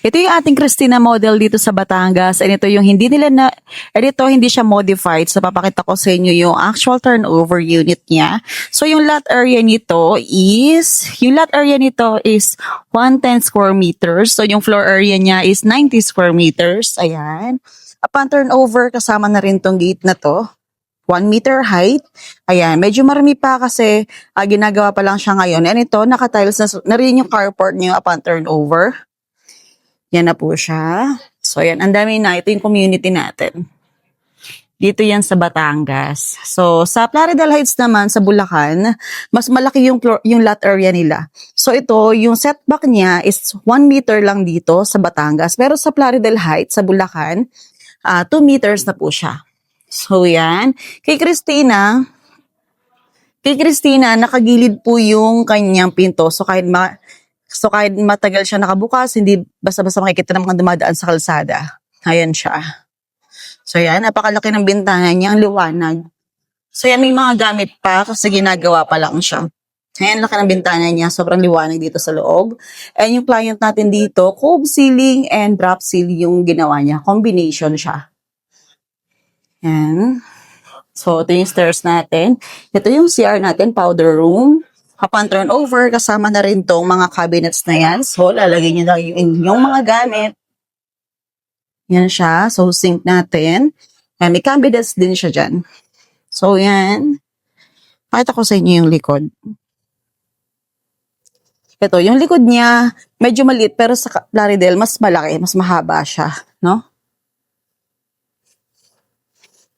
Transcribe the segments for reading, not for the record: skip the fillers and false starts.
Ito yung ating Christina model dito sa Batangas, and ito yung hindi siya modified. So papakita ko sa inyo yung actual turnover unit niya. So yung lot area nito is 110 square meters. So yung floor area niya is 90 square meters. Ayan. Upon turnover, kasama na rin tong gate na to. 1 meter height. Ayan, medyo marami pa kasi ginagawa pa lang siya ngayon. And ito, naka-tiles na rin yung carport niyo upon turnover. Yan na po siya. So, yan. Ang dami na. Ito yung community natin. Dito yan sa Batangas. So, sa Plaridel Heights naman, sa Bulacan, mas malaki yung lot area nila. So, ito, yung setback niya is 1 meter lang dito sa Batangas. Pero sa Plaridel Heights, sa Bulacan, 2 meters na po siya. So, yan. Kay Christina, nakagilid po yung kanyang pinto. So, kahit matagal siya nakabukas, hindi basta-basta makikita ng mga dumadaan sa kalsada. Ayan siya. So yan, napakalaki ng bintana niya, ang liwanag. So yan, may mga gamit pa kasi ginagawa pa lang siya. Ayan, laki ng bintana niya, sobrang liwanag dito sa loob. And yung client natin dito, cove ceiling and drop ceiling yung ginawa niya. Combination siya. Yan. So ito yung stairs natin. Ito yung CR natin, powder room. Upon turnover, kasama na rin tong mga cabinets na yan. So, lalagay nyo lang yung mga gamit. Yan siya. So, sink natin. And may cabinets din siya dyan. So, yan. Pakita ko sa inyo yung likod. Ito, yung likod niya, medyo maliit, pero sa Plaridel, mas malaki, mas mahaba siya. No?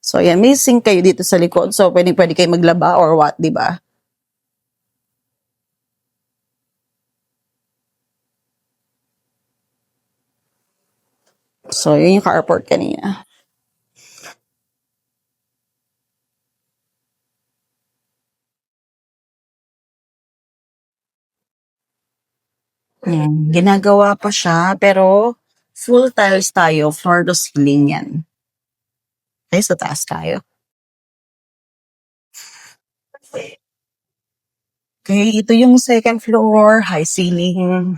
So, yan. May sink kayo dito sa likod. So, pwede kayo maglaba or what, di ba? So, yun yung carport kanina. Yan. Ginagawa pa siya, pero full tiles tayo, floor to ceiling yan. Okay, sa taas tayo. Okay, ito yung second floor, high ceiling.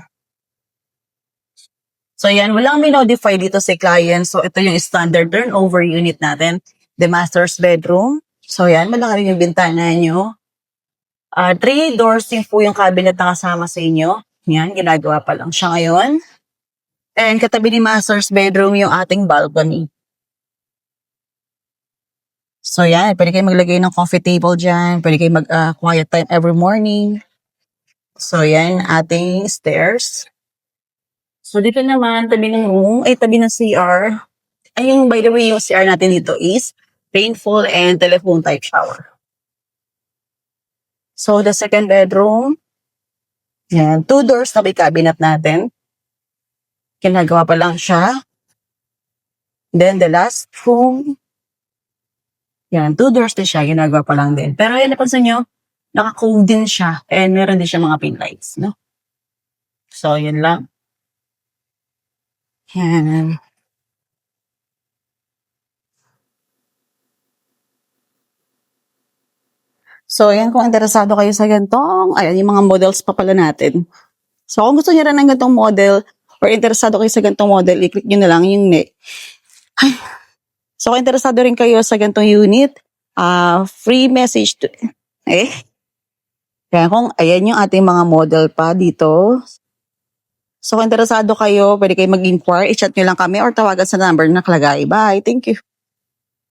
So yan, walang minodify dito si client. So ito yung standard turnover unit natin. The master's bedroom. So yan, malaki rin yung bintana nyo. 3 doors din po yung cabinet na kasama sa inyo. Yan, ginagawa pa lang siya ngayon. And katabi ni master's bedroom yung ating balcony. So yan, pwede kayo maglagay ng coffee table dyan. Pwede kayo mag-quiet time every morning. So yan, ating stairs. So dito naman, tabi ng CR. Ayun, by the way, yung CR natin dito is rainfall and telephone type shower. So the second bedroom, yan, 2 doors na may cabinet natin. Ginagawa pa lang siya. Then the last room, yan, 2 doors din siya, ginagawa pa lang din. Pero yan, napansin nyo, naka-cove din siya and meron din siya mga pin lights, no? So, yun lang. Yan. So, yan, kung interesado kayo sa gantong, ayan, yung mga models pa pala natin. So, kung gusto niyo rin ng gantong model or interesado kayo sa gantong model, i-click nyo na lang yung So, kung interesado rin kayo sa gantong unit, free message to, kaya ayan yung ating mga model pa dito. So, kung interesado kayo, pwede kayo mag-inquire, i-chat nyo lang kami or tawagan sa number na nakalagay. Bye! Thank you!